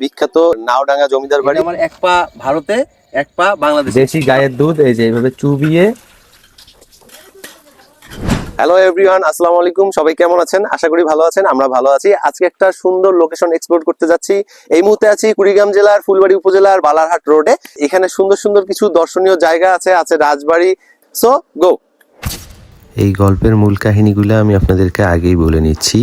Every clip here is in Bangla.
বিখ্যাত নাওডাঙ্গা জমিদার বাড়ি। আমার এক পা ভারতে, এক পা বাংলাদেশ। দেশি গায়ের দুধ এই যে এইভাবে চুবিয়ে। হ্যালো এভরিওয়ান, আসসালামু আলাইকুম। সবাই কেমন আছেন? আশা করি ভালো আছেন। আমরা ভালো আছি। আজকে একটা সুন্দর লোকেশন এক্সপ্লোর করতে যাচ্ছি। এই মুহূর্তে আছি কুড়িগ্রাম জেলার ফুলবাড়ি উপজেলার বালারহাট রোডে। এখানে সুন্দর সুন্দর কিছু দর্শনীয় জায়গা আছে রাজবাড়ি। সো গো। এই গল্পের মূল কাহিনীগুলো আমি আপনাদেরকে আগেই বলে নিচ্ছি।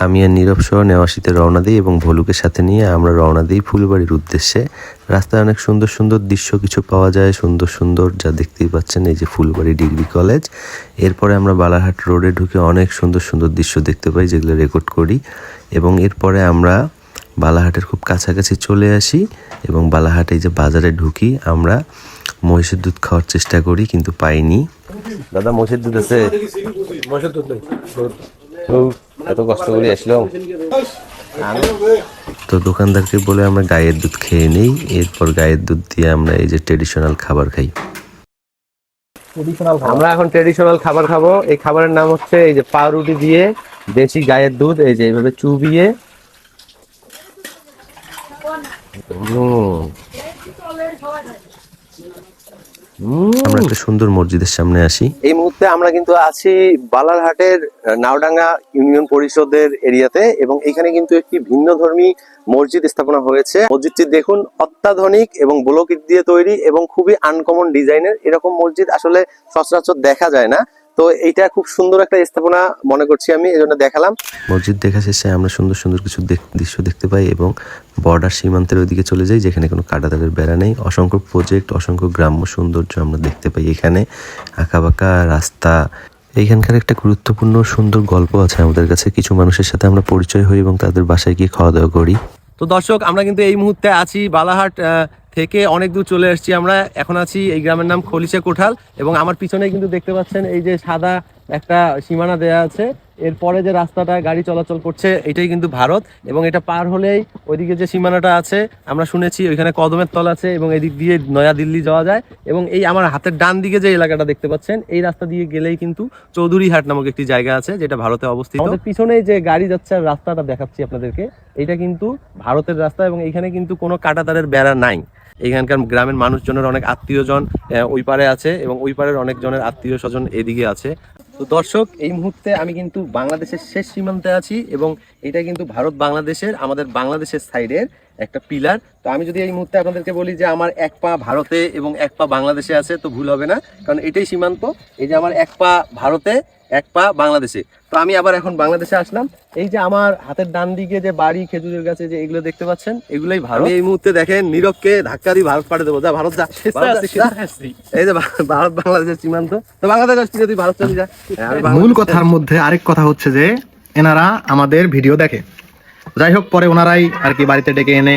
আমি আর নীরব সহ নেওয়াশিতে রওনা দিই এবং ভলুকের সাথে নিয়ে আমরা রওনা দিই ফুলবাড়ির উদ্দেশ্যে। রাস্তায় অনেক সুন্দর সুন্দর দৃশ্য কিছু পাওয়া যায়, সুন্দর সুন্দর, যা দেখতেই পাচ্ছেন এই যে ফুলবাড়ি ডিগ্রি কলেজ। এরপরে আমরা বালারহাট রোডে ঢুকে অনেক সুন্দর সুন্দর দৃশ্য দেখতে পাই, যেগুলো রেকর্ড করি। এবং এরপরে আমরা বালারহাটের খুব কাছাকাছি চলে আসি এবং বালারহাটে এই যে বাজারে ঢুকি। আমরা মহিষের দুধ খাওয়ার চেষ্টা করি কিন্তু পাইনি। দাদা মহিষের দুধ আছে? এত কষ্ট করে আসলাম। তো দোকানদারকে বলে আমরা গায়ের দুধ খেয়ে নেই। এরপর গায়ের দুধ দিয়ে আমরা এই যে ট্রেডিশনাল খাবার খাই। আমরা এখন ট্রেডিশনাল খাবার খাবো। এই খাবারের নাম হচ্ছে এই যে পাউরুটি দিয়ে দেশি গায়ের দুধ এই যে এইভাবে চুবিয়ে। আমরা একটা সুন্দর মসজিদের সামনে আসি। এই মুহূর্তে আমরা কিন্তু আছি বালারহাটের নাওডাঙ্গা ইউনিয়ন পরিষদের এরিয়াতে এবং এখানে কিন্তু একটি ভিন্ন ধর্মী মসজিদ স্থাপনা হয়েছে। মসজিদটি দেখুন, অত্যাধুনিক এবং ব্লক ইট দিয়ে তৈরি এবং খুবই আনকমন ডিজাইনের। এরকম মসজিদ আসলে সচরাচর দেখা যায় না। তো এইটা খুব সুন্দর একটা স্থাপনা মনে করছি আমি, এই জন্য দেখালাম। মসজিদ দেখা শেষে আমরা সুন্দর সুন্দর কিছু দৃশ্য দেখতে পাই এবং বর্ডার সীমান্তের ওইদিকে চলে যাই, যেখানে কোনো কাঁটাতারের বেড়া নেই। অসংখ্য প্রজেক্ট, অসংখ্য গ্রাম্য সৌন্দর্য আমরা দেখতে পাই এখানে। আঁকাবাঁকা রাস্তা। এইখানকার একটা গুরুত্বপূর্ণ সুন্দর গল্প আছে আমাদের কাছে। কিছু মানুষের সাথে আমরা পরিচয় হই এবং তাদের বাসায় গিয়ে খাওয়া দাওয়া করি। তো দর্শক, আমরা কিন্তু এই মুহূর্তে আছি বালারহাট থেকে অনেক দূর চলে এসেছি। আমরা এখন আছি, এই গ্রামের নাম খলিশা কোঠাল এবং আমার পিছনে কিন্তু দেখতে পাচ্ছেন এই যে সাদা একটা সীমানা দেয়া আছে। এরপরে যে রাস্তাটা গাড়ি চলাচল করছে এটাই কিন্তু ভারত এবং এটা পার হলেই ওইদিকে যে সীমানাটা আছে, আমরা শুনেছি ওইখানে কদমের তল আছে এবং এদিক দিয়ে নয়া দিল্লি যাওয়া যায়। এবং এই আমার হাতের ডান দিকে যে এলাকাটা দেখতে পাচ্ছেন, এই রাস্তা দিয়ে গেলেই কিন্তু চৌধুরীহাট নামক একটি জায়গা আছে, যেটা ভারতে অবস্থিত। আমাদের পিছনে যে গাড়ি যাচ্ছে আর রাস্তাটা দেখাচ্ছি আপনাদেরকে, এটা কিন্তু ভারতের রাস্তা এবং এখানে কিন্তু কোনো কাঁটাতারের বেড়া নাই। এখানকার গ্রামের মানুষজনের অনেক আত্মীয়জন ওই পারে আছে এবং ওই পারের অনেক জনের আত্মীয় স্বজন এদিকে আছে। তো দর্শক, এই মুহূর্তে আমি কিন্তু বাংলাদেশের শেষ সীমান্তে আছি এবং এটা কিন্তু ভারত বাংলাদেশের, আমাদের বাংলাদেশের সাইডের একটা পিলার। তো আমি যদি এই মুহূর্তে আপনাদেরকে বলি যে আমার এক পা ভারতে এবং এক পা বাংলাদেশে আছে, তো ভুল হবে না, কারণ এটাই সীমান্ত। এই যে আমার এক পা ভারতে, এক পা বাংলাদেশে। তো আমি আবার এখন বাংলাদেশে আসলাম। এই যে আমার হাতের ডান দিকে যে বাড়ি, খেজুরের গাছে যে এগুলো দেখতে পাচ্ছেন, এগুলোই ভারত। এই মুহূর্তে দেখেন নীরবকে ধাক্কা দিয়ে ভারত পাঠিয়ে দেবো। যা ভারত যা। এই যে ভারত বাংলাদেশের সীমান্ত। তো বাংলাদেশ আসছি, তুই ভারত চলে যা। মূল কথার মধ্যে আরেক কথা হচ্ছে যে এনারা আমাদের ভিডিও দেখে। যাই হোক, পরে ওনারাই আর কি বাড়িতে ডেকে এনে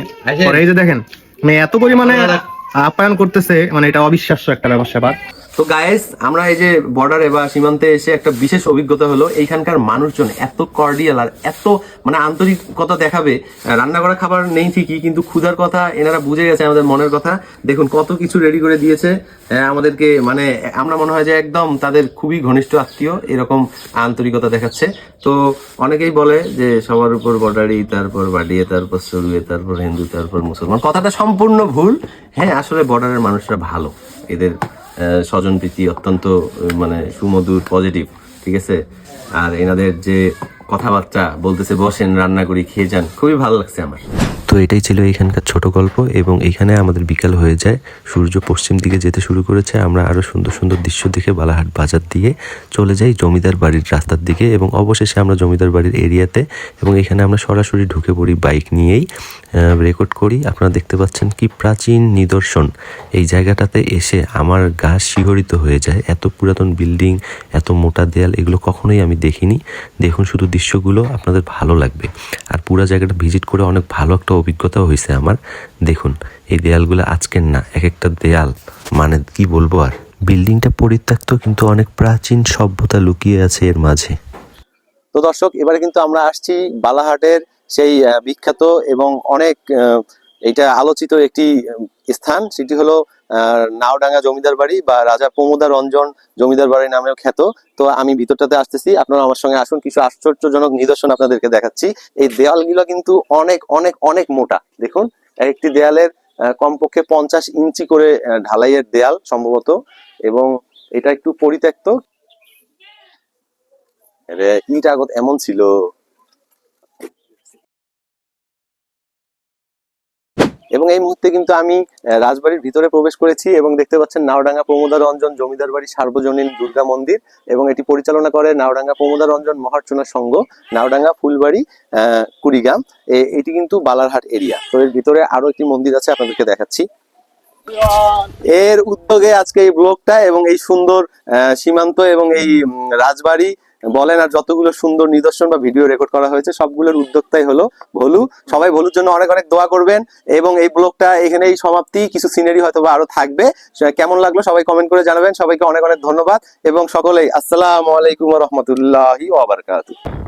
পরে এই যে দেখেন মানে এত পরিমাণে আপ্যায়ন করতেছে, মানে এটা অবিশ্বাস্য একটা ব্যাপার। তো গাইস, আমরা এই যে বর্ডারে বা সীমান্তে এসে একটা বিশেষ অভিজ্ঞতা হলো, এইখানকার মানুষজন এত কর্ডিয়াল আর এত মানে আন্তরিকতা দেখাবে। রান্না করা খাবার নেই ঠিকই, কিন্তু ক্ষুধার কথা এনারা বুঝে গেছে, আমাদের মনের কথা। দেখুন কত কিছু রেডি করে দিয়েছে আমাদেরকে, মানে আমরা মনে হয় যে একদম তাদের খুবই ঘনিষ্ঠ আত্মীয়, এরকম আন্তরিকতা দেখাচ্ছে। তো অনেকেই বলে যে সবার উপর বর্ডারি, তারপর বাডিয়ে, তারপর সরুয়ে, তারপর হিন্দু, তারপর মুসলমান। কথাটা সম্পূর্ণ ভুল। হ্যাঁ, আসলে বর্ডারের মানুষরা ভালো, এদের স্বজন প্রীতি অত্যন্ত মানে সুমধুর, পজিটিভ, ঠিক আছে। আর এনাদের যে কথাবার্তা বলতেছে, বসেন রান্না করি খেয়ে যান, খুবই ভালো লাগছে আমার। তো এটাই ছিল এখানকার ছোট গল্প এবং এখানে আমাদের বিকাল হয়ে যায়, সূর্য পশ্চিম দিকে যেতে শুরু করেছে। আমরা আরো সুন্দর সুন্দর দৃশ্য দেখে বালারহাট বাজার দিয়ে চলে যাই জমিদার বাড়ির রাস্তার দিকে এবং অবশেষে আমরা জমিদার বাড়ির এরিয়াতে এবং এখানে আমরা সরাসরি ঢুকে পড়ি বাইক নিয়েই, রেকর্ড করি। আপনারা দেখতে পাচ্ছেন কি প্রাচীন নিদর্শন। এই জায়গাটাতে এসে আমার গা শিহরিত হয়ে যায়। এত পুরাতন বিল্ডিং, এত মোটা দেয়াল, এগুলো কখনোই আমি দেখিনি। দেখুন শুধু দৃশ্যগুলো, আপনাদের ভালো লাগবে। আর পুরো জায়গাটা ভিজিট করে অনেক ভালো একটা অভিজ্ঞতা হয়েছে আমার। দেখুন এই দেয়ালগুলো আজকের না, এক একটা দেয়াল মানে কি বলবো আর। বিল্ডিংটা পরিত্যক্ত কিন্তু অনেক প্রাচীন সভ্যতা লুকিয়ে আছে এর মাঝে। তো দর্শক, এবারে কিন্তু আমরা আসছি বালারহাটের সেই বিখ্যাত এবং অনেক এটা আলোচিত একটি স্থান, সেটি হলো নাওডাঙ্গা জমিদার বাড়ি বা রাজা প্রমোদা রঞ্জন জমিদার বাড়ি নামেও খ্যাত। তো আমি ভিতরটাতে আসতেছি, আপনারা আমার সঙ্গে আসুন, কিছু আশ্চর্যজনক নিদর্শন আপনাদেরকে দেখাচ্ছি। এই দেওয়ালগুলো কিন্তু অনেক অনেক অনেক মোটা, দেখুন একটি দেয়ালের কমপক্ষে 50 ইঞ্চি করে ঢালাইয়ের দেয়াল সম্ভবত, এবং এটা একটু পরিত্যক্ত। ইট আগত এমন ছিল। এবং এই মুহূর্তে কিন্তু আমি রাজবাড়ির ভিতরে প্রবেশ করেছি এবং দেখতে পাচ্ছেন নাওডাঙ্গা প্রমোদা রঞ্জন জমিদার বাড়ি সার্বজনীন দুর্গা মন্দির, এবং এটি পরিচালনা করে নাওডাঙ্গা প্রমোদা রঞ্জন মহার্চনা সংঘ, নাওডাঙ্গা ফুলবাড়ি কুড়িগ্রাম। এটি কিন্তু বালারহাট এরিয়া। তো এর ভিতরে আরো একটি মন্দির আছে, আপনাদেরকে দেখাচ্ছি। এর উদ্যোগে আজকে এই ব্লগটা এবং এই সুন্দর সীমান্ত এবং এই রাজবাড়ি বলেন আর যতগুলো সুন্দর নিদর্শন বা ভিডিও রেকর্ড করা হয়েছে সবগুলোর উদ্যোক্তাই হলো ভলু। সবাই ভলুর জন্য অনেক অনেক দোয়া করবেন, এবং এই ব্লগটা এখানেই সমাপ্তি। কিছু সিনারি হয়তো বা আরো থাকবে, কেমন লাগলো সবাই কমেন্ট করে জানাবেন। সবাইকে অনেক অনেক ধন্যবাদ এবং সকলেই আসসালামু আলাইকুম ওয়া রাহমাতুল্লাহি ওয়া বারাকাতুহু।